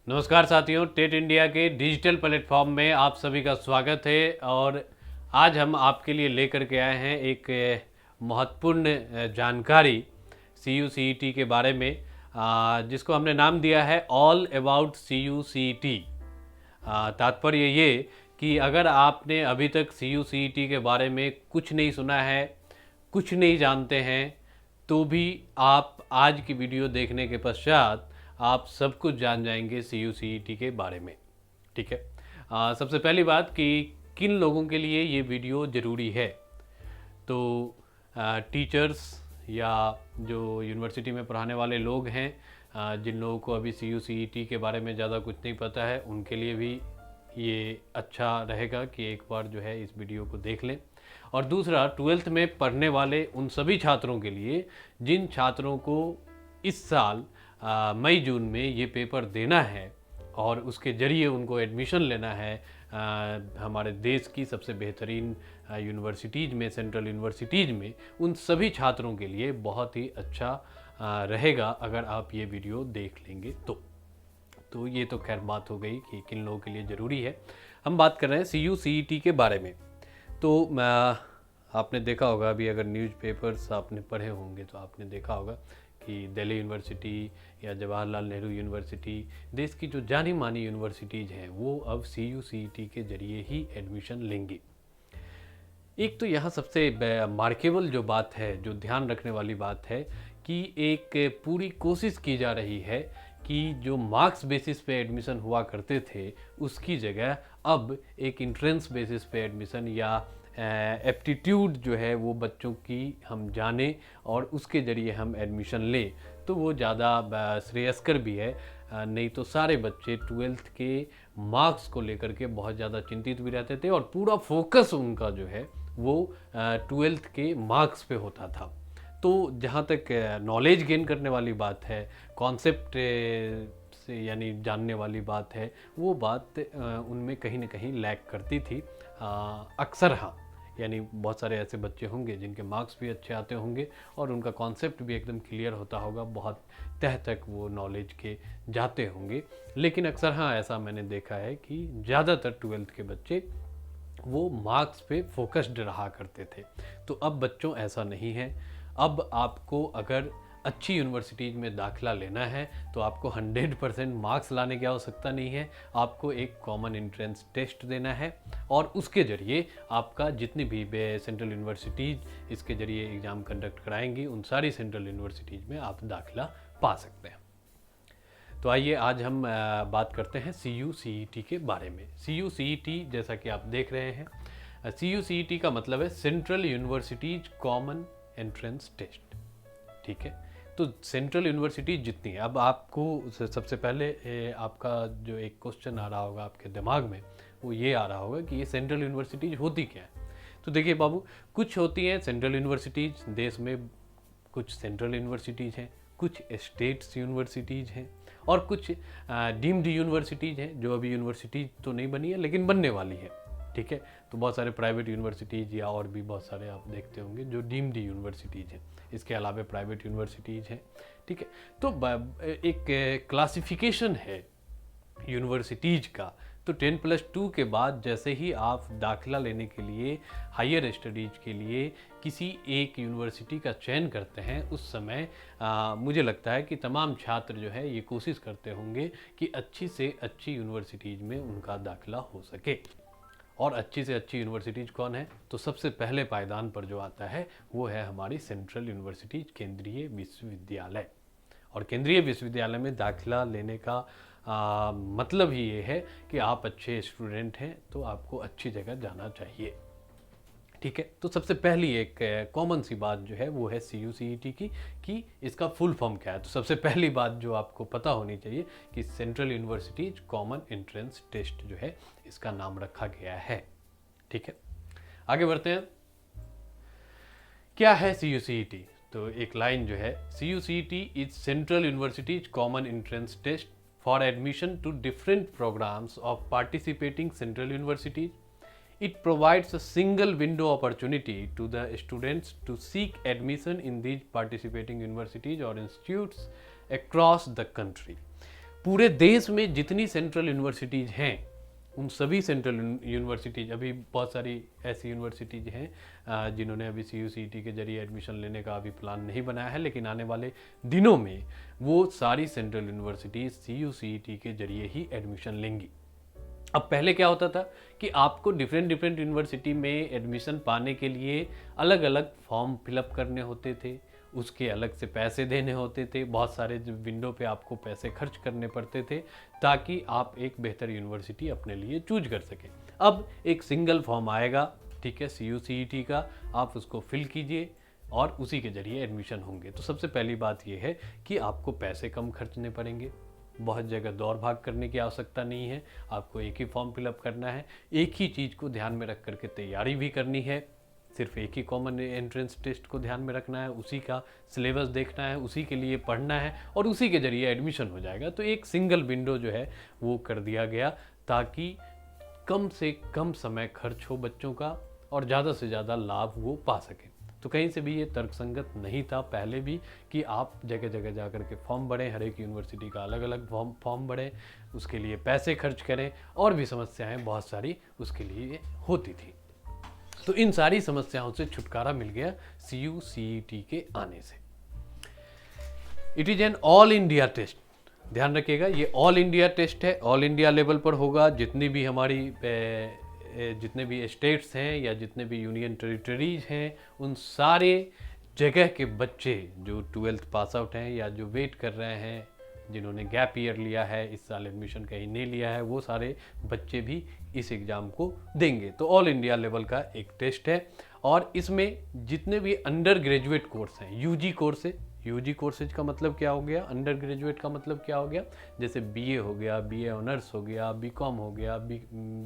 नमस्कार साथियों, TET India के डिजिटल प्लेटफॉर्म में आप सभी का स्वागत है। और आज हम आपके लिए लेकर के आए हैं एक महत्वपूर्ण जानकारी CUCET के बारे में, जिसको हमने नाम दिया है ऑल अबाउट CUCET। तात्पर्य ये कि अगर आपने अभी तक CUCET के बारे में कुछ नहीं सुना है, कुछ नहीं जानते हैं, तो भी आप आज की वीडियो देखने के पश्चात आप सब कुछ जान जाएंगे CUCET के बारे में। ठीक है। सबसे पहली बात कि किन लोगों के लिए ये वीडियो ज़रूरी है, तो टीचर्स या जो यूनिवर्सिटी में पढ़ाने वाले लोग हैं, जिन लोगों को अभी CUCET के बारे में ज़्यादा कुछ नहीं पता है, उनके लिए भी ये अच्छा रहेगा कि एक बार जो है इस वीडियो को देख लें। और दूसरा, 12th में पढ़ने वाले उन सभी छात्रों के लिए जिन छात्रों को इस साल मई जून में ये पेपर देना है और उसके ज़रिए उनको एडमिशन लेना है हमारे देश की सबसे बेहतरीन यूनिवर्सिटीज़ में, सेंट्रल यूनिवर्सिटीज़ में, उन सभी छात्रों के लिए बहुत ही अच्छा रहेगा अगर आप ये वीडियो देख लेंगे तो ये तो खैर बात हो गई कि किन लोगों के लिए ज़रूरी है। हम बात कर रहे हैं CUCET के बारे में। तो आपने देखा होगा, अभी अगर न्यूज़पेपर्स आपने पढ़े होंगे तो आपने देखा होगा कि दिल्ली यूनिवर्सिटी या जवाहरलाल नेहरू यूनिवर्सिटी, देश की जो जानी मानी यूनिवर्सिटीज़ हैं, वो अब CUCET के ज़रिए ही एडमिशन लेंगी। एक तो यहाँ सबसे मार्केबल जो बात है, जो ध्यान रखने वाली बात है कि एक पूरी कोशिश की जा रही है कि जो मार्क्स बेसिस पे एडमिशन हुआ करते थे, उसकी जगह अब एक इंट्रेंस बेसिस पे एडमिशन या एप्टीट्यूड जो है वो बच्चों की हम जाने और उसके ज़रिए हम एडमिशन लें, तो वो ज़्यादा श्रेयस्कर भी है। नहीं तो सारे बच्चे 12th के मार्क्स को लेकर के बहुत ज़्यादा चिंतित भी रहते थे और पूरा फोकस उनका जो है वो 12th के मार्क्स पे होता था। तो जहाँ तक नॉलेज गेन करने वाली बात है, कॉन्सेप्ट से यानी जानने वाली बात है, वो बात उनमें कहीं ना कहीं लैक करती थी अक्सर। हाँ, यानी बहुत सारे ऐसे बच्चे होंगे जिनके मार्क्स भी अच्छे आते होंगे और उनका कॉन्सेप्ट भी एकदम क्लियर होता होगा, बहुत तह तक वो नॉलेज के जाते होंगे। लेकिन अक्सर हाँ, ऐसा मैंने देखा है कि ज़्यादातर 12th के बच्चे वो मार्क्स पे फोकस्ड रहा करते थे। तो अब बच्चों ऐसा नहीं है। अब आपको अगर अच्छी यूनिवर्सिटीज़ में दाखिला लेना है तो आपको 100% मार्क्स लाने की आवश्यकता नहीं है। आपको एक कॉमन एंट्रेंस टेस्ट देना है और उसके ज़रिए आपका जितनी भी सेंट्रल यूनिवर्सिटीज़ इसके ज़रिए एग्ज़ाम कंडक्ट कराएंगी, उन सारी सेंट्रल यूनिवर्सिटीज़ में आप दाखिला पा सकते हैं। तो आइए आज हम बात करते हैं CUCET के बारे में। CUCET जैसा कि आप देख रहे हैं, CUCET का मतलब है central universities common entrance test. ठीक है। तो सेंट्रल यूनिवर्सिटी जितनी है, अब आपको सबसे पहले आपका जो एक क्वेश्चन आ रहा होगा आपके दिमाग में, वो ये आ रहा होगा कि ये सेंट्रल यूनिवर्सिटीज़ होती क्या है। तो देखिए बाबू, कुछ होती हैं सेंट्रल यूनिवर्सिटीज़, देश में कुछ सेंट्रल यूनिवर्सिटीज़ हैं, कुछ स्टेट्स यूनिवर्सिटीज़ हैं और कुछ डीम्ड यूनिवर्सिटीज़ हैं जो अभी यूनिवर्सिटीज़ तो नहीं बनी है लेकिन बनने वाली है। ठीक है। तो बहुत सारे प्राइवेट यूनिवर्सिटीज़ या और भी बहुत सारे आप देखते होंगे जो डीम्ड यूनिवर्सिटीज़ हैं। इसके अलावा प्राइवेट यूनिवर्सिटीज़ हैं। ठीक है। तो एक क्लासिफिकेशन है यूनिवर्सिटीज़ का। तो 10+2 के बाद जैसे ही आप दाखिला लेने के लिए हायर स्टडीज़ के लिए किसी एक यूनिवर्सिटी का चयन करते हैं, उस समय मुझे लगता है कि तमाम छात्र जो है ये कोशिश करते होंगे कि अच्छी से अच्छी यूनिवर्सिटीज़ में उनका दाखिला हो सके। और अच्छी से अच्छी यूनिवर्सिटीज़ कौन है, तो सबसे पहले पायदान पर जो आता है वो है हमारी सेंट्रल यूनिवर्सिटीज़, केंद्रीय विश्वविद्यालय। और केंद्रीय विश्वविद्यालय में दाखिला लेने का मतलब ही ये है कि आप अच्छे स्टूडेंट हैं तो आपको अच्छी जगह जाना चाहिए। ठीक है। तो सबसे पहली एक कॉमन सी बात जो है वो है CUCET की कि इसका फुल फॉर्म क्या है। तो सबसे पहली बात जो आपको पता होनी चाहिए कि central universities common entrance test जो है इसका नाम रखा गया है। ठीक है। आगे बढ़ते हैं। क्या है CUCET? तो एक लाइन जो है, CUCET is central universities common entrance test for admission to different programmes of participating central universities. It provides a single window opportunity to the students to seek admission in these participating universities or institutes across the country. पूरे देश में जितनी central universities हैं उन सभी central universities, अभी बहुत सारी ऐसी यूनिवर्सिटीज़ हैं जिन्होंने अभी CUCET के जरिए एडमिशन लेने का अभी प्लान नहीं बनाया है, लेकिन आने वाले दिनों में वो सारी सेंट्रल यूनिवर्सिटीज़ CUCET के जरिए ही एडमिशन लेंगी। अब पहले क्या होता था कि आपको डिफरेंट यूनिवर्सिटी में एडमिशन पाने के लिए अलग अलग फॉर्म फिलअप करने होते थे, उसके अलग से पैसे देने होते थे, बहुत सारे विंडो पे आपको पैसे खर्च करने पड़ते थे ताकि आप एक बेहतर यूनिवर्सिटी अपने लिए चूज कर सकें। अब एक सिंगल फॉर्म आएगा, ठीक है, CUCET का, आप उसको फिल कीजिए और उसी के जरिए एडमिशन होंगे। तो सबसे पहली बात यह है कि आपको पैसे कम खर्चने पड़ेंगे, बहुत जगह दौड़ भाग करने की आवश्यकता नहीं है, आपको एक ही फॉर्म फिलअप करना है, एक ही चीज़ को ध्यान में रख करके तैयारी भी करनी है, सिर्फ एक ही कॉमन एंट्रेंस टेस्ट को ध्यान में रखना है, उसी का सिलेबस देखना है, उसी के लिए पढ़ना है और उसी के जरिए एडमिशन हो जाएगा। तो एक सिंगल विंडो जो है वो कर दिया गया ताकि कम से कम समय खर्च हो बच्चों का और ज़्यादा से ज़्यादा लाभ वो पा सकें। तो कहीं से भी ये तर्कसंगत नहीं था पहले भी कि आप जगह जगह जा कर के फॉर्म भरें, हर एक यूनिवर्सिटी का अलग अलग फॉर्म भरें, उसके लिए पैसे खर्च करें और भी समस्याएं बहुत सारी उसके लिए होती थी। तो इन सारी समस्याओं से छुटकारा मिल गया CUCET के आने से। It is an all India test, ध्यान रखिएगा, ये ऑल इंडिया टेस्ट है, ऑल इंडिया लेवल पर होगा। जितने भी स्टेट्स हैं या जितने भी यूनियन टेरिटरीज हैं उन सारे जगह के बच्चे जो 12th पास आउट हैं या जो वेट कर रहे हैं, जिन्होंने गैप ईयर लिया है, इस साल एडमिशन कहीं नहीं लिया है, वो सारे बच्चे भी इस एग्ज़ाम को देंगे। तो ऑल इंडिया लेवल का एक टेस्ट है और इसमें जितने भी अंडर ग्रेजुएट कोर्स हैं, UG कोर्स है, UG कोर्सेज का मतलब क्या हो गया, अंडर ग्रेजुएट का मतलब क्या हो गया, जैसे BA हो गया, BA ऑनर्स हो गया, BCom हो गया,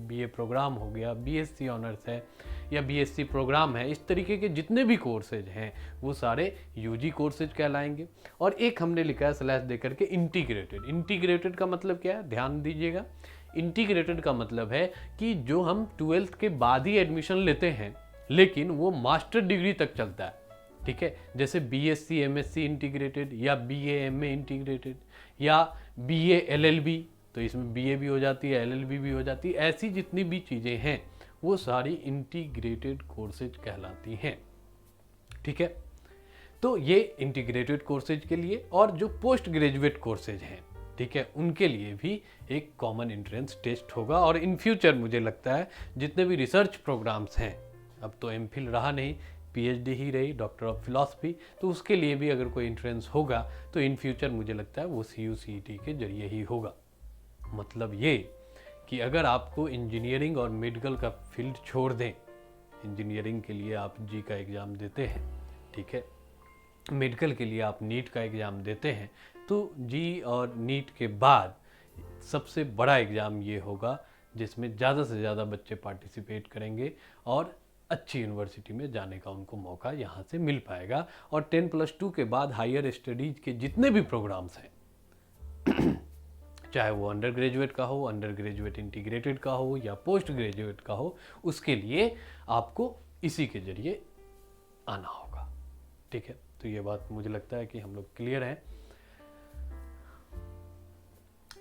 BA प्रोग्राम हो गया, BSc ऑनर्स है या BSc प्रोग्राम है, इस तरीके के जितने भी कोर्सेज हैं वो सारे UG कोर्सेज कहलाएंगे। और एक हमने लिखा है स्लैश दे करके इंटीग्रेटेड। इंटीग्रेटेड का मतलब क्या है, ध्यान दीजिएगा, इंटीग्रेटेड का मतलब है कि जो हम 12th के बाद ही एडमिशन लेते हैं लेकिन वो मास्टर डिग्री तक चलता है, ठीक है, जैसे BSc MSc इंटीग्रेटेड या BA MA इंटीग्रेटेड या BA LLB, तो इसमें BA भी हो जाती है, LLB भी हो जाती है, ऐसी जितनी भी चीज़ें हैं वो सारी इंटीग्रेटेड कोर्सेज कहलाती हैं, ठीक है। तो ये इंटीग्रेटेड कोर्सेज के लिए, और जो पोस्ट ग्रेजुएट कोर्सेज हैं, ठीक है, उनके लिए भी एक कॉमन एंट्रेंस टेस्ट होगा। और इन फ्यूचर मुझे लगता है जितने भी रिसर्च प्रोग्राम्स हैं, अब तो MPhil रहा नहीं, PhD ही रही, डॉक्टर ऑफ फिलॉसफी, तो उसके लिए भी अगर कोई एंट्रेंस होगा तो इन फ्यूचर मुझे लगता है वो CUCET के जरिए ही होगा। मतलब ये कि अगर आपको इंजीनियरिंग और मेडिकल का फील्ड छोड़ दें, इंजीनियरिंग के लिए आप जी का एग्ज़ाम देते हैं, ठीक है, मेडिकल के लिए आप नीट का एग्ज़ाम देते हैं, तो जी और नीट के बाद सबसे बड़ा एग्ज़ाम ये होगा जिसमें ज़्यादा से ज़्यादा बच्चे पार्टिसिपेट करेंगे और अच्छी यूनिवर्सिटी में जाने का उनको मौका यहाँ से मिल पाएगा। और 10+2 के बाद हायर स्टडीज़ के जितने भी प्रोग्राम्स हैं चाहे वो अंडर ग्रेजुएट का हो, अंडर ग्रेजुएट इंटीग्रेटेड का हो या पोस्ट ग्रेजुएट का हो, उसके लिए आपको इसी के जरिए आना होगा, ठीक है। तो ये बात मुझे लगता है कि हम लोग क्लियर हैं।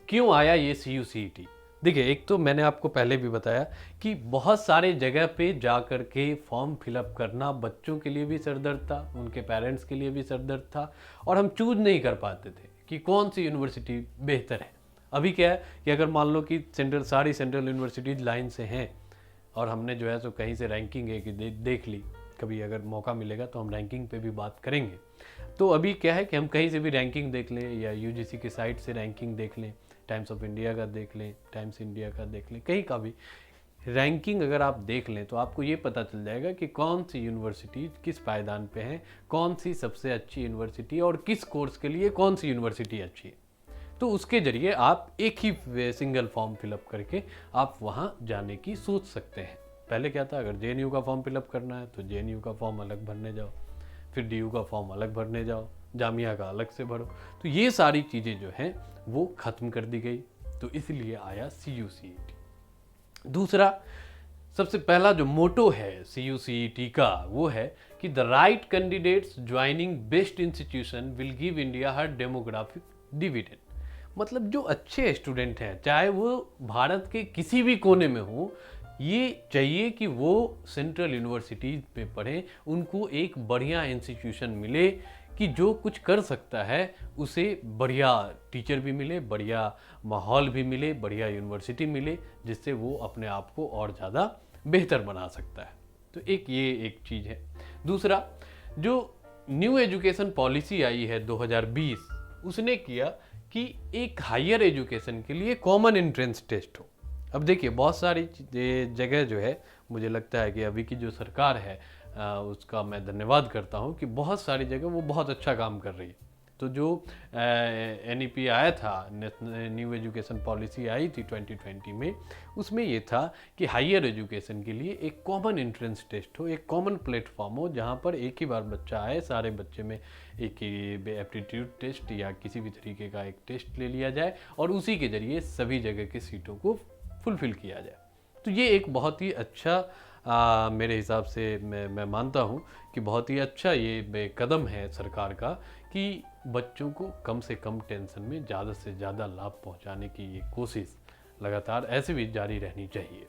क्यों आया ये CUCET? देखिए, एक तो मैंने आपको पहले भी बताया कि बहुत सारे जगह पे जा कर के फॉर्म फिलअप करना बच्चों के लिए भी सरदर्द था, उनके पेरेंट्स के लिए भी सरदर्द था, और हम चूज नहीं कर पाते थे कि कौन सी यूनिवर्सिटी बेहतर है। अभी क्या है कि अगर मान लो कि सारी सेंट्रल यूनिवर्सिटीज लाइन से हैं और हमने जो है सो कहीं से रैंकिंग है कि देख ली, कभी अगर मौका मिलेगा तो हम रैंकिंग पे भी बात करेंगे। तो अभी क्या है कि हम कहीं से भी रैंकिंग देख लें या UGC की साइट से रैंकिंग देख लें, टाइम्स ऑफ इंडिया का देख लें, टाइम्स इंडिया का देख लें, कहीं का भी रैंकिंग अगर आप देख लें तो आपको ये पता चल जाएगा कि कौन सी यूनिवर्सिटी किस पायदान पे है, कौन सी सबसे अच्छी यूनिवर्सिटी और किस कोर्स के लिए कौन सी यूनिवर्सिटी अच्छी है। तो उसके जरिए आप एक ही सिंगल फॉर्म फिलअप करके आप वहाँ जाने की सोच सकते हैं। पहले क्या था, अगर JNU का फॉर्म फिलअप करना है तो JNU का फॉर्म अलग भरने जाओ, फिर DU का फॉर्म अलग भरने जाओ, जामिया का अलग से भरो। तो ये सारी चीज़ें जो हैं वो ख़त्म कर दी गई, तो इसलिए आया CUCET। दूसरा, सबसे पहला जो मोटो है CUCET का वो है कि the right candidates joining best institution will give India her demographic dividend. मतलब जो अच्छे स्टूडेंट हैं, चाहे वो भारत के किसी भी कोने में हो, ये चाहिए कि वो सेंट्रल यूनिवर्सिटीज में पढ़ें, उनको एक बढ़िया इंस्टीट्यूशन मिले कि जो कुछ कर सकता है उसे बढ़िया टीचर भी मिले, बढ़िया माहौल भी मिले, बढ़िया यूनिवर्सिटी मिले, जिससे वो अपने आप को और ज़्यादा बेहतर बना सकता है। तो ये एक चीज़ है। दूसरा, जो न्यू एजुकेशन पॉलिसी आई है 2020, उसने किया कि एक हायर एजुकेशन के लिए कॉमन एंट्रेंस टेस्ट हो। अब देखिए, बहुत सारी जगह जो है, मुझे लगता है कि अभी की जो सरकार है उसका मैं धन्यवाद करता हूँ कि बहुत सारी जगह वो बहुत अच्छा काम कर रही है। तो जो NEP आया था, न्यू एजुकेशन पॉलिसी आई थी 2020 में, उसमें ये था कि हायर एजुकेशन के लिए एक कॉमन एंट्रेंस टेस्ट हो, एक कॉमन प्लेटफॉर्म हो, जहाँ पर एक ही बार बच्चा आए, सारे बच्चे में एक ही एप्टीट्यूड टेस्ट या किसी भी तरीके का एक टेस्ट ले लिया जाए और उसी के जरिए सभी जगह की सीटों को फुलफिल किया जाए। तो ये एक बहुत ही अच्छा मेरे हिसाब से मैं मानता हूँ कि बहुत ही अच्छा ये कदम है सरकार का कि बच्चों को कम से कम टेंशन में ज़्यादा से ज़्यादा लाभ पहुँचाने की ये कोशिश लगातार ऐसे भी जारी रहनी चाहिए।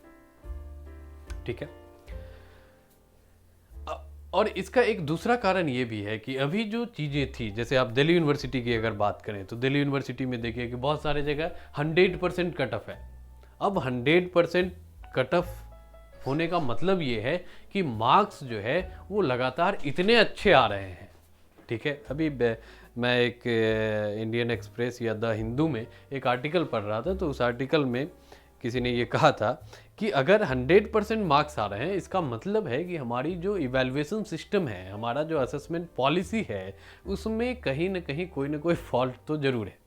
ठीक है। और इसका एक दूसरा कारण ये भी है कि अभी जो चीज़ें थी, जैसे आप दिल्ली यूनिवर्सिटी की अगर बात करें तो दिल्ली यूनिवर्सिटी में देखिए कि बहुत सारे जगह 100% कट ऑफ है। अब 100% कट ऑफ होने का मतलब ये है कि मार्क्स जो है वो लगातार इतने अच्छे आ रहे हैं। ठीक है। अभी मैं एक इंडियन एक्सप्रेस या द हिंदू में एक आर्टिकल पढ़ रहा था, तो उस आर्टिकल में किसी ने ये कहा था कि अगर 100% मार्क्स आ रहे हैं, इसका मतलब है कि हमारी जो इवैल्यूएशन सिस्टम है, हमारा जो असेसमेंट पॉलिसी है, उसमें कहीं ना कहीं कोई ना कोई फॉल्ट तो ज़रूर है।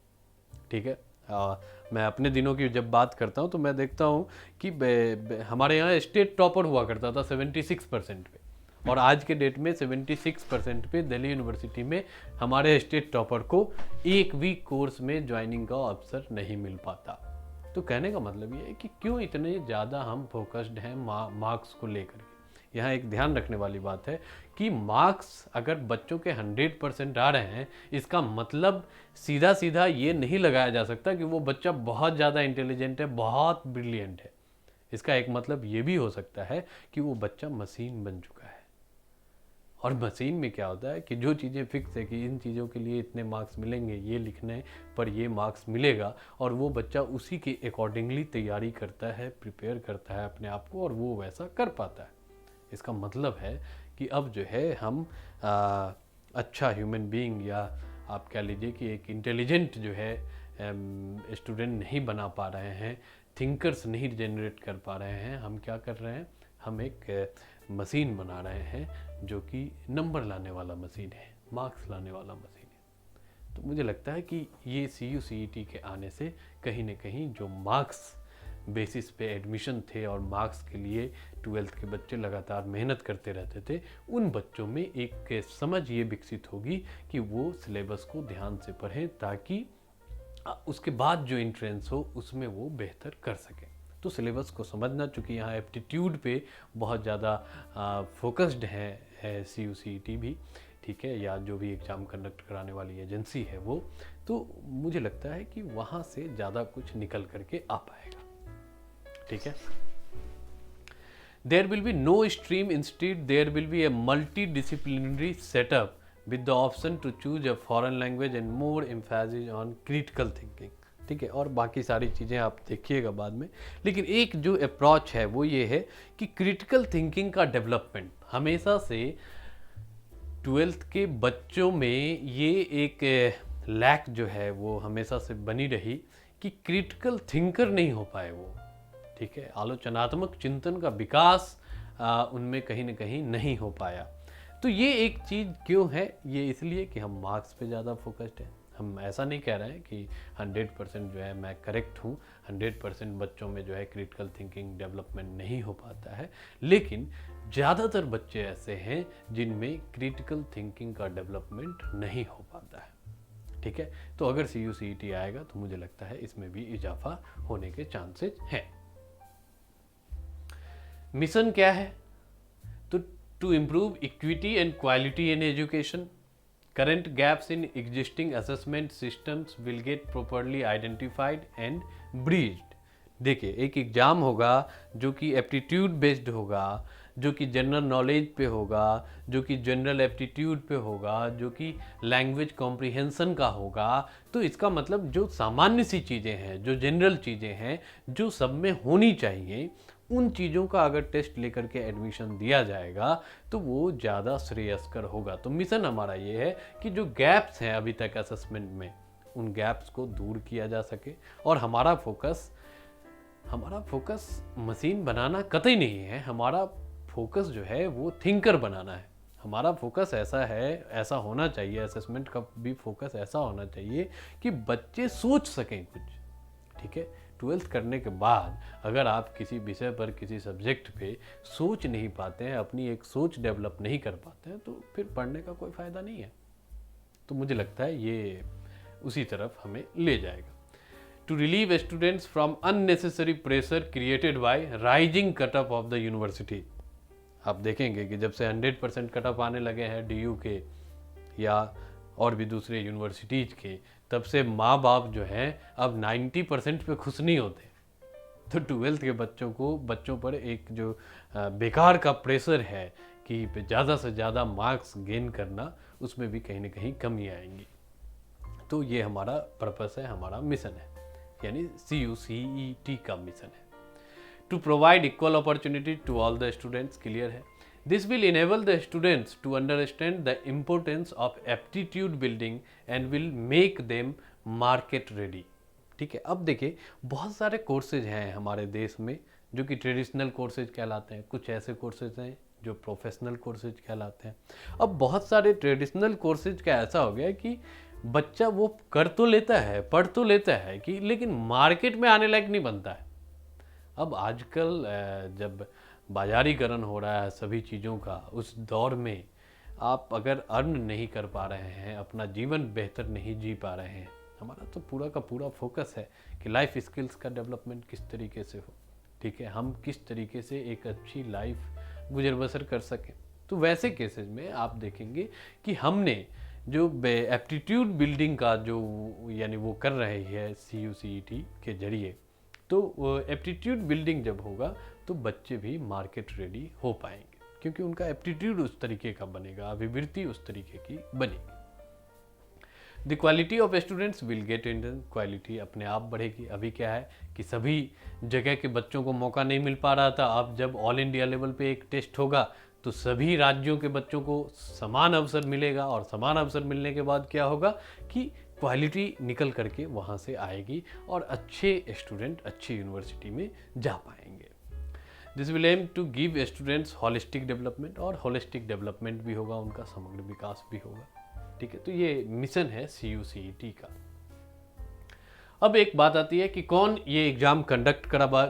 ठीक है। मैं अपने दिनों की जब बात करता हूँ तो मैं देखता हूँ कि हमारे यहाँ स्टेट टॉपर हुआ करता था 76% पे, और आज के डेट में 76% पे दिल्ली यूनिवर्सिटी में हमारे स्टेट टॉपर को एक भी कोर्स में ज्वाइनिंग का अवसर नहीं मिल पाता। तो कहने का मतलब ये है कि क्यों इतने ज़्यादा हम फोकस्ड हैं मार्क्स को लेकर के। यहाँ एक ध्यान रखने वाली बात है कि मार्क्स अगर बच्चों के 100% आ रहे हैं, इसका मतलब सीधा सीधा ये नहीं लगाया जा सकता कि वो बच्चा बहुत ज़्यादा इंटेलिजेंट है, बहुत ब्रिलियंट है। इसका एक मतलब ये भी हो सकता है कि वो बच्चा मशीन बन चुका है। और मशीन में क्या होता है कि जो चीज़ें फिक्स है कि इन चीज़ों के लिए इतने मार्क्स मिलेंगे, ये लिखने पर ये मार्क्स मिलेगा, और वो बच्चा उसी के अकॉर्डिंगली तैयारी करता है, प्रिपेयर करता है अपने आप को, और वो वैसा कर पाता है। इसका मतलब है कि अब जो है हम अच्छा ह्यूमन बीइंग, या आप कह लीजिए कि एक इंटेलिजेंट जो है स्टूडेंट नहीं बना पा रहे हैं, थिंकर्स नहीं जनरेट कर पा रहे हैं। हम क्या कर रहे हैं, हम एक मशीन बना रहे हैं जो कि नंबर लाने वाला मशीन है, मार्क्स लाने वाला मशीन है। तो मुझे लगता है कि ये CU-CET के आने से कहीं ना कहीं जो मार्क्स बेसिस पे एडमिशन थे और मार्क्स के लिए 12th के बच्चे लगातार मेहनत करते रहते थे, उन बच्चों में एक समझ ये विकसित होगी कि वो सिलेबस को ध्यान से पढ़ें, ताकि उसके बाद जो एंट्रेंस हो उसमें वो बेहतर कर सकें। तो सिलेबस को समझना, चूँकि यहाँ एप्टीट्यूड पे बहुत ज़्यादा फोकस्ड है CU-CET भी, ठीक है, या जो भी एग्ज़ाम कंडक्ट कराने वाली एजेंसी है वो, तो मुझे लगता है कि वहाँ से ज़्यादा कुछ निकल करके आ पाएगा। ठीक है। There will be no stream, instead there will be a multidisciplinary setup with the option to choose a foreign language and more emphasis on critical thinking। ठीक है। और बाकी सारी चीज़ें आप देखिएगा बाद में, लेकिन एक जो अप्रोच है वो ये है कि क्रिटिकल थिंकिंग का डेवलपमेंट हमेशा से 12th के बच्चों में ये एक लैक जो है वो हमेशा से बनी रही कि क्रिटिकल थिंकर नहीं हो पाए वो। ठीक है। आलोचनात्मक चिंतन का विकास उनमें कहीं ना कहीं नहीं हो पाया। तो ये एक चीज़ क्यों है, ये इसलिए कि हम मार्क्स पे ज़्यादा फोकस्ड हैं। हम ऐसा नहीं कह रहे हैं कि 100% जो है मैं करेक्ट हूँ, 100% बच्चों में जो है क्रिटिकल थिंकिंग डेवलपमेंट नहीं हो पाता है, लेकिन ज़्यादातर बच्चे ऐसे हैं जिनमें क्रिटिकल थिंकिंग का डेवलपमेंट नहीं हो पाता है। ठीक है। तो अगर CU-CET आएगा तो मुझे लगता है इसमें भी इजाफा होने के चांसेस हैं। मिशन क्या है? तो to improve equity and quality in education, current gaps in existing assessment systems will get properly identified and bridged। देखिए, एक एग्ज़ाम होगा जो कि एप्टीट्यूड बेस्ड होगा, जो कि जनरल नॉलेज पे होगा, जो कि जनरल एप्टीट्यूड पे होगा, जो कि लैंग्वेज कॉम्प्रिहेंसन का होगा। तो इसका मतलब जो सामान्य सी चीज़ें हैं, जो जनरल चीज़ें हैं, जो सब में होनी चाहिए, उन चीज़ों का अगर टेस्ट लेकर के एडमिशन दिया जाएगा तो वो ज़्यादा श्रेयस्कर होगा। तो मिशन हमारा ये है कि जो गैप्स हैं अभी तक असेसमेंट में, उन गैप्स को दूर किया जा सके। और हमारा फोकस मशीन बनाना कतई नहीं है, हमारा फोकस जो है वो थिंकर बनाना है। हमारा फोकस ऐसा होना चाहिए, असेसमेंट का भी फोकस ऐसा होना चाहिए कि बच्चे सोच सकें कुछ। ठीक है, 12th करने के बाद अगर आप किसी विषय पर, किसी सब्जेक्ट पे सोच नहीं पाते हैं, अपनी एक सोच डेवलप नहीं कर पाते हैं, तो फिर पढ़ने का कोई फ़ायदा नहीं है। तो मुझे लगता है ये उसी तरफ हमें ले जाएगा। To relieve students from unnecessary pressure created by rising cut off the university. आप देखेंगे कि जब से 100% कट ऑफ आने लगे हैं DU के या और भी दूसरे यूनिवर्सिटीज़ के, तब से माँ बाप जो हैं अब 90% पे खुश नहीं होते। तो 12th के बच्चों पर एक जो बेकार का प्रेशर है कि ज़्यादा से ज़्यादा मार्क्स गेन करना, उसमें भी कहीं ना कहीं कमी आएंगी। तो ये हमारा पर्पस है, हमारा मिशन है, यानी CUCET का मिशन है। To provide equal opportunity to all the students, clear है। This will enable the students to understand the importance of aptitude building and will make them market ready. ठीक है, अब देखिए बहुत सारे कोर्सेज हैं हमारे देश में जो कि ट्रेडिशनल कोर्सेज कहलाते हैं, कुछ ऐसे कोर्सेज हैं जो प्रोफेशनल कोर्सेज कहलाते हैं। अब बहुत सारे ट्रेडिशनल कोर्सेज का ऐसा हो गया कि बच्चा वो कर तो लेता है, पढ़ तो लेता है कि, लेकिन मार्केट में आने लायक नहीं बनता है। अब आजकल जब बाजारीकरण हो रहा है सभी चीज़ों का, उस दौर में आप अगर अर्न नहीं कर पा रहे हैं, अपना जीवन बेहतर नहीं जी पा रहे हैं, हमारा तो पूरा का पूरा फोकस है कि लाइफ स्किल्स का डेवलपमेंट किस तरीके से हो। ठीक है, हम किस तरीके से एक अच्छी लाइफ गुजर बसर कर सकें। तो वैसे केसेस में आप देखेंगे कि हमने जो एप्टीट्यूड बिल्डिंग का जो यानी वो कर रही है CUCET के जरिए, तो एप्टीट्यूड बिल्डिंग जब होगा तो बच्चे भी मार्केट रेडी हो पाएंगे, क्योंकि उनका एप्टीट्यूड उस तरीके का बनेगा, अभिवृत्ति उस तरीके की बनेगी। The quality of students will get in, quality अपने आप बढ़ेगी। अभी क्या है कि सभी जगह के बच्चों को मौका नहीं मिल पा रहा था, अब जब ऑल इंडिया लेवल पे एक टेस्ट होगा तो सभी राज्यों के बच्चों को समान अवसर मिलेगा, और समान अवसर मिलने के बाद क्या होगा कि क्वालिटी निकल करके वहाँ से आएगी और अच्छे स्टूडेंट अच्छी यूनिवर्सिटी में जा पाएंगे। This will aim to give students holistic development, और होलिस्टिक डेवलपमेंट भी होगा, उनका समग्र विकास भी होगा। ठीक है, तो ये मिशन है CUCET का। अब एक बात आती है कि कौन ये एग्ज़ाम कंडक्ट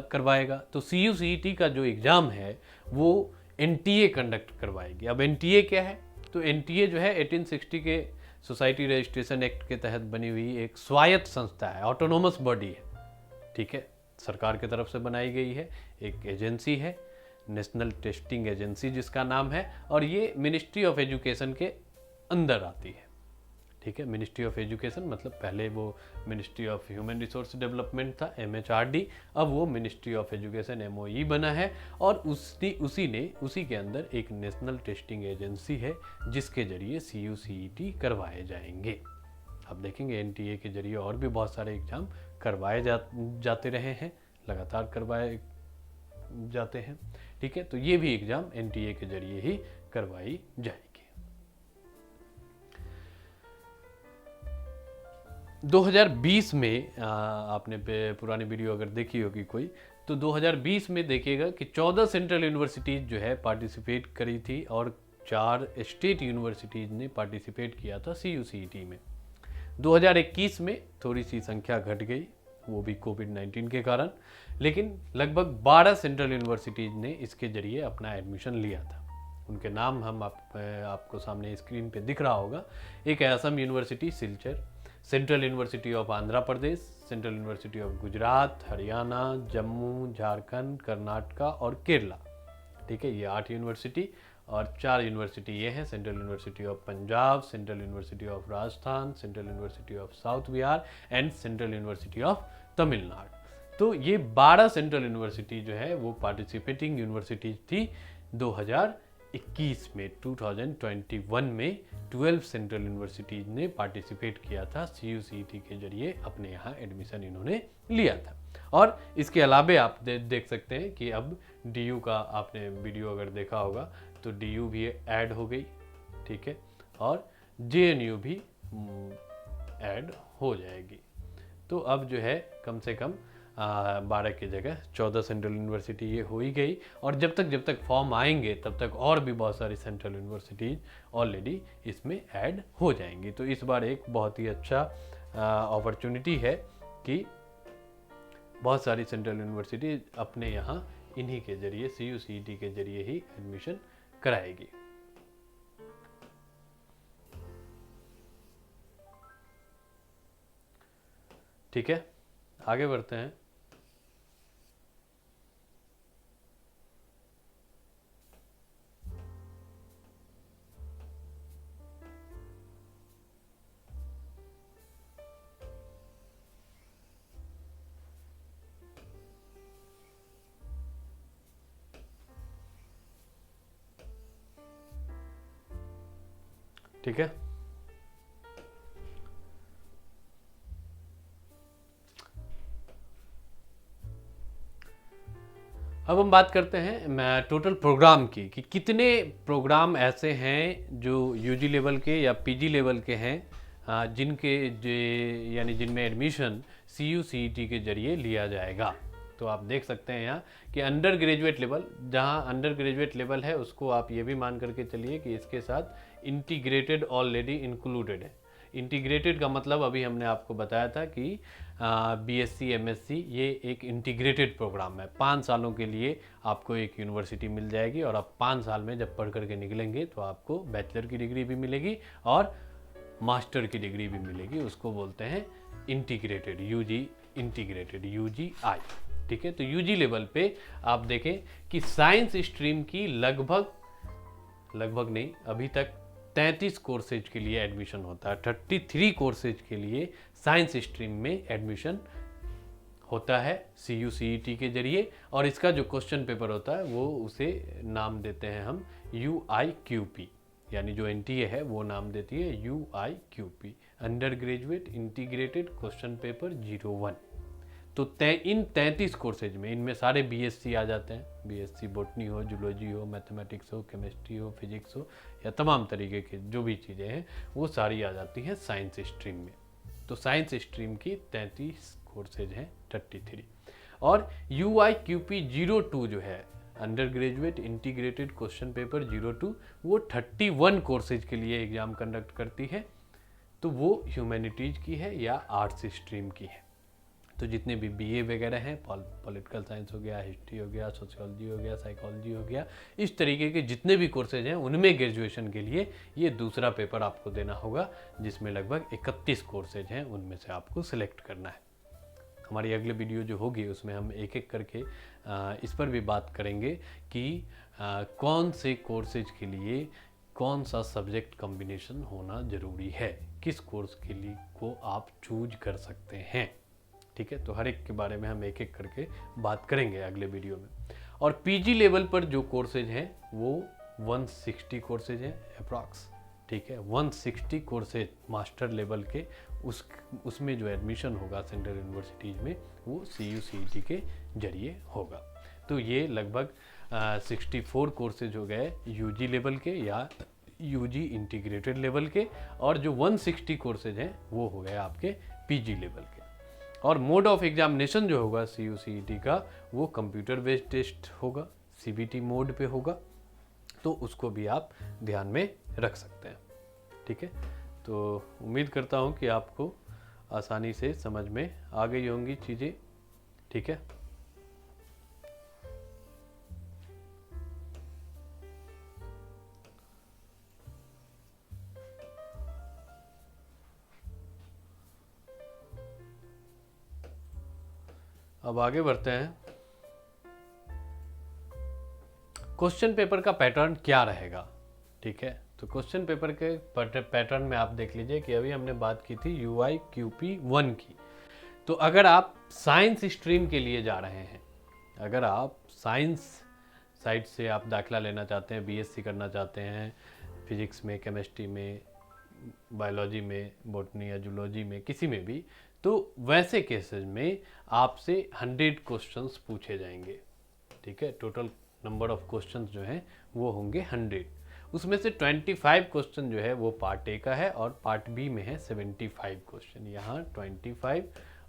करवाएगा। तो CUCET का जो एग्ज़ाम है वो NTA कंडक्ट करवाएगी। अब NTA क्या है? तो NTA जो है 1860 के सोसाइटी रजिस्ट्रेशन एक्ट के तहत बनी हुई एक स्वायत्त संस्था है, ऑटोनोमस बॉडी है। ठीक है, सरकार की तरफ से बनाई गई है, एक एजेंसी है, नेशनल टेस्टिंग एजेंसी जिसका नाम है, और ये मिनिस्ट्री ऑफ एजुकेशन के अंदर आती है। ठीक है, मिनिस्ट्री ऑफ एजुकेशन मतलब पहले वो ministry of human resource development था, MHRD, अब वो मिनिस्ट्री ऑफ एजुकेशन MOE बना है, और उसी के अंदर एक नेशनल टेस्टिंग एजेंसी है जिसके जरिए CUCET करवाए जाएंगे। अब देखेंगे NTA के जरिए और भी बहुत सारे एग्ज़ाम करवाए जाते रहे हैं, लगातार करवाए जाते हैं। ठीक है, तो ये भी एग्ज़ाम NTA के जरिए ही करवाई जाएगी। 2020 में आपने पुरानी वीडियो अगर देखी होगी कोई, तो 2020 में देखिएगा कि 14 सेंट्रल यूनिवर्सिटीज़ जो है पार्टिसिपेट करी थी, और 4 स्टेट यूनिवर्सिटीज़ ने पार्टिसिपेट किया था CUCET में। 2021 में थोड़ी सी संख्या घट गई, वो भी कोविड-19 के कारण, लेकिन लगभग 12 सेंट्रल यूनिवर्सिटीज़ ने इसके जरिए अपना एडमिशन लिया था। उनके नाम हम आपको सामने स्क्रीन पे दिख रहा होगा। एक है Assam university Silchar, central university of Andhra Pradesh, central university of Gujarat, Haryana, Jammu, Jharkhand, Karnataka और केरला। ठीक है, ये 8 यूनिवर्सिटी, और 4 यूनिवर्सिटी ये हैं, central university of Punjab, central university of Rajasthan, central university of south Bihar and central university of Tamil Nadu. तो ये 12 सेंट्रल यूनिवर्सिटी जो है वो पार्टिसिपेटिंग यूनिवर्सिटीज थी 2021 में। 2021 में 12 सेंट्रल यूनिवर्सिटीज ने पार्टिसिपेट किया था, CUCET के जरिए अपने यहाँ एडमिशन इन्होंने लिया था। और इसके अलावे आप देख सकते हैं कि अब DU का आपने वीडियो अगर देखा होगा तो DU भी ऐड हो गई, ठीक है, और JNU भी ऐड हो जाएगी। तो अब जो है कम से कम 12 की जगह 14 सेंट्रल यूनिवर्सिटी ये हो ही गई। और जब तक फॉर्म आएंगे तब तक और भी बहुत सारी सेंट्रल यूनिवर्सिटीज ऑलरेडी इसमें ऐड हो जाएंगी। तो इस बार एक बहुत ही अच्छा अपॉर्चुनिटी है कि बहुत सारी सेंट्रल यूनिवर्सिटी अपने यहाँ इन्हीं के जरिए CUCET के जरिए ही एडमिशन कराएगी। ठीक है, आगे बढ़ते हैं। ठीक है, अब हम बात करते हैं मैं टोटल प्रोग्राम की कि कितने प्रोग्राम ऐसे हैं जो UG लेवल के या PG लेवल के हैं जिनके यानी जिनमें एडमिशन CUCET के जरिए लिया जाएगा। तो आप देख सकते हैं यहाँ कि अंडर ग्रेजुएट लेवल, जहाँ अंडर ग्रेजुएट लेवल है उसको आप ये भी मान करके चलिए कि इसके साथ इंटीग्रेटेड ऑलरेडी इंक्लूडेड है। इंटीग्रेटेड का मतलब अभी हमने आपको बताया था कि BSc MSc ये एक इंटीग्रेटेड प्रोग्राम है। 5 सालों के लिए आपको एक यूनिवर्सिटी मिल जाएगी और आप 5 साल में जब पढ़ करके निकलेंगे तो आपको बैचलर की डिग्री भी मिलेगी और मास्टर की डिग्री भी मिलेगी। उसको बोलते हैं इंटीग्रेटेड, इंटीग्रेटेड UGI। ठीक है, तो UG लेवल पे आप देखें कि साइंस स्ट्रीम की लगभग नहीं, अभी तक 33 कोर्सेज के लिए एडमिशन होता है। 33 कोर्सेज के लिए साइंस स्ट्रीम में एडमिशन होता है CUCET के जरिए। और इसका जो क्वेश्चन पेपर होता है वो उसे नाम देते हैं हम UIQP, यानी जो NTA है वो नाम देती है UIQP, under graduate integrated question paper 01। तो इन 33 कोर्सेज में इनमें सारे BSc आ जाते हैं। BSc बॉटनी हो, जूलॉजी हो, मैथमेटिक्स हो, केमिस्ट्री हो, फिजिक्स हो, या तमाम तरीके की जो भी चीज़ें हैं वो सारी आ जाती हैं साइंस स्ट्रीम में। तो साइंस स्ट्रीम की 33 कोर्सेज हैं 33। और UIQP 02 जो है under graduate integrated question paper 02, वो 31 कोर्सेज के लिए एग्ज़ाम कंडक्ट करती है। तो वो ह्यूमैनिटीज़ की है या आर्ट्स स्ट्रीम की है। तो जितने भी BA वगैरह हैं, पॉलिटिकल साइंस हो गया, हिस्ट्री हो गया, सोशियोलॉजी हो गया, साइकोलॉजी हो गया, इस तरीके के जितने भी कोर्सेज हैं उनमें ग्रेजुएशन के लिए ये दूसरा पेपर आपको देना होगा, जिसमें लगभग 31 कोर्सेज हैं, उनमें से आपको सिलेक्ट करना है। हमारी अगले वीडियो जो होगी उसमें हम एक एक करके इस पर भी बात करेंगे कि कौन से कोर्सेज के लिए कौन सा सब्जेक्ट कॉम्बिनेशन होना ज़रूरी है, किस कोर्स के लिए को आप चूज कर सकते हैं। ठीक है, तो हर एक के बारे में हम एक एक करके बात करेंगे अगले वीडियो में। और PG लेवल पर जो कोर्सेज हैं वो 160 कोर्सेज हैं अप्रॉक्स। ठीक है, 160 कोर्सेज मास्टर लेवल के, उसमें जो एडमिशन होगा सेंट्रल यूनिवर्सिटीज़ में वो CUCET के जरिए होगा। तो ये लगभग 64 कोर्सेज हो गए UG लेवल के या UG इंटीग्रेटेड लेवल के, और जो 160 कोर्सेज हैं वो हो गए आपके PG लेवल के। और मोड ऑफ एग्जामिनेशन जो होगा CUCET का वो कंप्यूटर बेस्ड टेस्ट होगा, CBT मोड पे होगा। तो उसको भी आप ध्यान में रख सकते हैं। ठीक है, तो उम्मीद करता हूँ कि आपको आसानी से समझ में आ गई होंगी चीज़ें। ठीक है, अब आगे बढ़ते हैं। क्वेश्चन पेपर का पैटर्न क्या रहेगा, ठीक है। तो क्वेश्चन पेपर के पैटर्न में आप देख लीजिए कि अभी हमने बात की थी UIQP 1 की। तो अगर आप साइंस स्ट्रीम के लिए जा रहे हैं, अगर आप साइंस साइड से आप दाखिला लेना चाहते हैं, BSc करना चाहते हैं, फिजिक्स में, केमिस्ट्री में, बायोलॉजी में, बॉटनी या जूलॉजी में, किसी में भी, तो वैसे केसेस में आपसे 100 क्वेश्चंस पूछे जाएंगे, ठीक है। टोटल नंबर ऑफ क्वेश्चंस जो हैं वो होंगे 100। उसमें से 25 क्वेश्चन जो है वो पार्ट ए का है और पार्ट बी में है 75 क्वेश्चन, यहाँ 25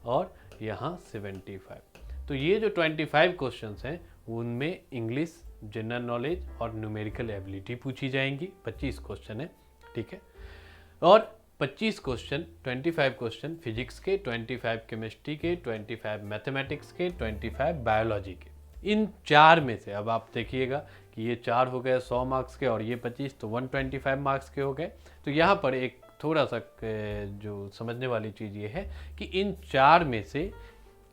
और यहाँ 75। तो ये जो 25 क्वेश्चंस हैं उनमें इंग्लिश, जनरल नॉलेज और न्यूमेरिकल एबिलिटी पूछी जाएंगी। 25 क्वेश्चन है, ठीक है। और 25 क्वेश्चन, 25 क्वेश्चन फिजिक्स के, 25 केमिस्ट्री के, 25 मैथमेटिक्स के, 25 बायोलॉजी के। इन चार में से अब आप देखिएगा कि ये 4 हो गए 100 मार्क्स के और ये 25, तो 125 मार्क्स के हो गए। तो यहाँ पर एक थोड़ा सा जो समझने वाली चीज़ ये है कि इन 4 में से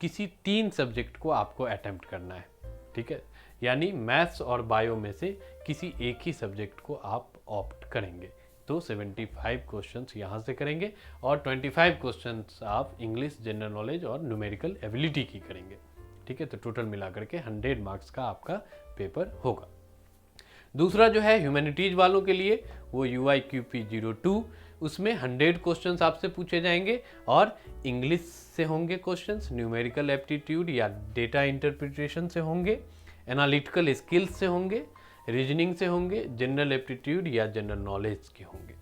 किसी 3 सब्जेक्ट को आपको अटेम्प्ट करना है, ठीक है। यानी मैथ्स और बायो में से किसी एक ही सब्जेक्ट को आप ऑप्ट करेंगे। तो 75 क्वेश्चंस यहाँ से करेंगे और 25 क्वेश्चंस आप इंग्लिश, जनरल नॉलेज और न्यूमेरिकल एबिलिटी की करेंगे, ठीक है। तो टोटल मिलाकर के 100 मार्क्स का आपका पेपर होगा। दूसरा जो है ह्यूमैनिटीज वालों के लिए, वो UIQP 02, उसमें 100 क्वेश्चंस आपसे पूछे जाएंगे और इंग्लिश से होंगे क्वेश्चंस, न्यूमेरिकल एप्टीट्यूड या डेटा इंटरप्रिटेशन से होंगे, एनालिटिकल स्किल्स से होंगे, रीजनिंग से होंगे, जनरल एप्टीट्यूड या जनरल नॉलेज के होंगे।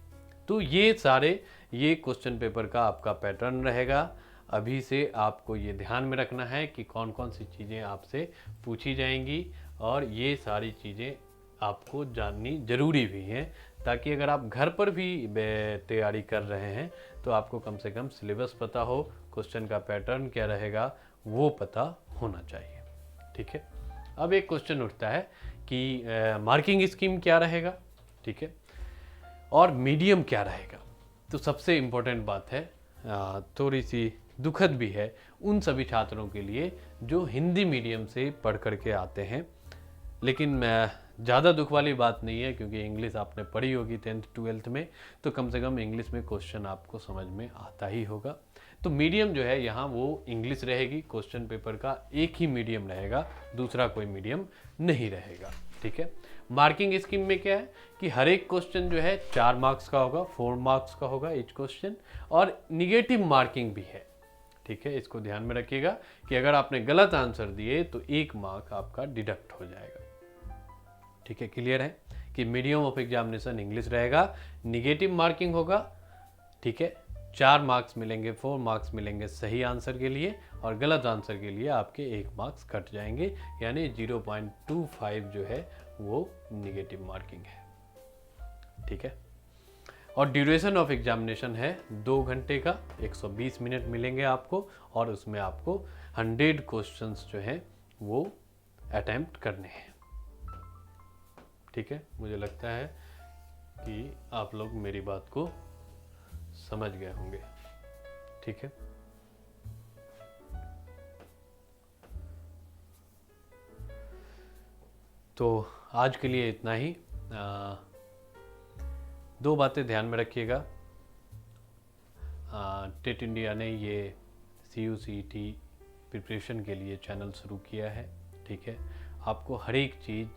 तो ये सारे ये क्वेश्चन पेपर का आपका पैटर्न रहेगा। अभी से आपको ये ध्यान में रखना है कि कौन कौन सी चीज़ें आपसे पूछी जाएंगी और ये सारी चीज़ें आपको जाननी ज़रूरी भी हैं, ताकि अगर आप घर पर भी तैयारी कर रहे हैं तो आपको कम से कम सिलेबस पता हो, क्वेश्चन का पैटर्न क्या रहेगा वो पता होना चाहिए, ठीक है। अब एक क्वेश्चन उठता है कि मार्किंग स्कीम क्या रहेगा, ठीक है, और मीडियम क्या रहेगा। तो सबसे इम्पोर्टेंट बात है, थोड़ी सी दुखद भी है उन सभी छात्रों के लिए जो हिंदी मीडियम से पढ़ करके आते हैं, लेकिन ज़्यादा दुख वाली बात नहीं है क्योंकि इंग्लिश आपने पढ़ी होगी 10th 12th में, तो कम से कम इंग्लिश में क्वेश्चन आपको समझ में आता ही होगा। तो मीडियम जो है यहाँ वो इंग्लिश रहेगी, क्वेश्चन पेपर का एक ही मीडियम रहेगा, दूसरा कोई मीडियम नहीं रहेगा, ठीक है। मार्किंग स्कीम में क्या है कि हर एक क्वेश्चन जो है 4 मार्क्स का होगा, 4 मार्क्स का होगा ईच क्वेश्चन, और निगेटिव मार्किंग भी है, ठीक है। इसको ध्यान में रखिएगा कि अगर आपने गलत आंसर दिए तो 1 मार्क आपका डिडक्ट हो जाएगा, ठीक है। क्लियर है कि मीडियम ऑफ एग्जामिनेशन इंग्लिश रहेगा, निगेटिव मार्किंग होगा, ठीक है। 4 मार्क्स मिलेंगे, 4 मार्क्स मिलेंगे सही आंसर के लिए और गलत आंसर के लिए आपके 1 मार्क्स कट जाएंगे, यानी 0.25 जो है वो निगेटिव मार्किंग है, ठीक है। और ड्यूरेशन ऑफ एग्जामिनेशन है 2 घंटे का, 120 मिनट मिलेंगे आपको और उसमें आपको 100 क्वेश्चंस जो हैं वो अटेम्प्ट करने हैं, ठीक है। मुझे लगता है कि आप लोग मेरी बात को समझ गए होंगे, ठीक है। तो आज के लिए इतना ही। 2 बातें ध्यान में रखिएगा। टेट इंडिया ने ये CUCET प्रिपरेशन के लिए चैनल शुरू किया है, ठीक है। आपको हर एक चीज़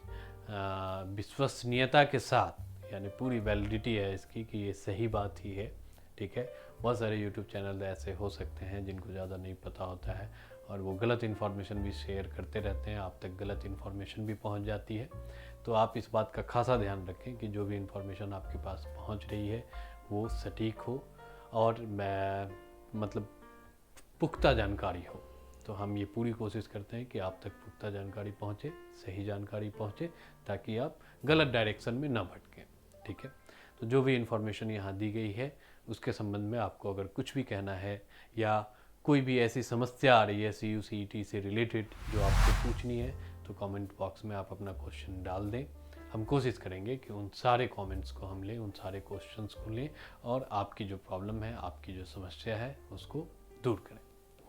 विश्वसनीयता के साथ, यानी पूरी वैलिडिटी है इसकी कि ये सही बात ही है, ठीक है। बहुत सारे YouTube चैनल ऐसे हो सकते हैं जिनको ज़्यादा नहीं पता होता है और वो गलत इन्फॉर्मेशन भी शेयर करते रहते हैं, आप तक गलत इन्फॉर्मेशन भी पहुंच जाती है। तो आप इस बात का खासा ध्यान रखें कि जो भी इन्फॉर्मेशन आपके पास पहुंच रही है वो सटीक हो और मतलब पुख्ता जानकारी हो। तो हम ये पूरी कोशिश करते हैं कि आप तक पुख्ता जानकारी पहुंचे, सही जानकारी पहुंचे, ताकि आप गलत डायरेक्शन में ना भटकें, ठीक है। तो जो भी इन्फॉर्मेशन यहाँ दी गई है उसके संबंध में आपको अगर कुछ भी कहना है या कोई भी ऐसी समस्या आ रही है CUCET से रिलेटेड जो आपको पूछनी है, तो कमेंट बॉक्स में आप अपना क्वेश्चन डाल दें। हम कोशिश करेंगे कि उन सारे कमेंट्स को हम लें, उन सारे क्वेश्चंस को लें और आपकी जो प्रॉब्लम है, आपकी जो समस्या है उसको दूर करें।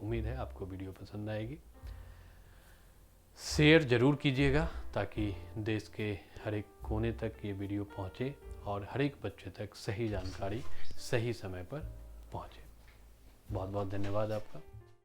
उम्मीद है आपको वीडियो पसंद आएगी। शेयर ज़रूर कीजिएगा ताकि देश के हर एक कोने तक ये वीडियो पहुँचे और हर एक बच्चे तक सही जानकारी सही समय पर पहुँचे। बहुत बहुत धन्यवाद आपका।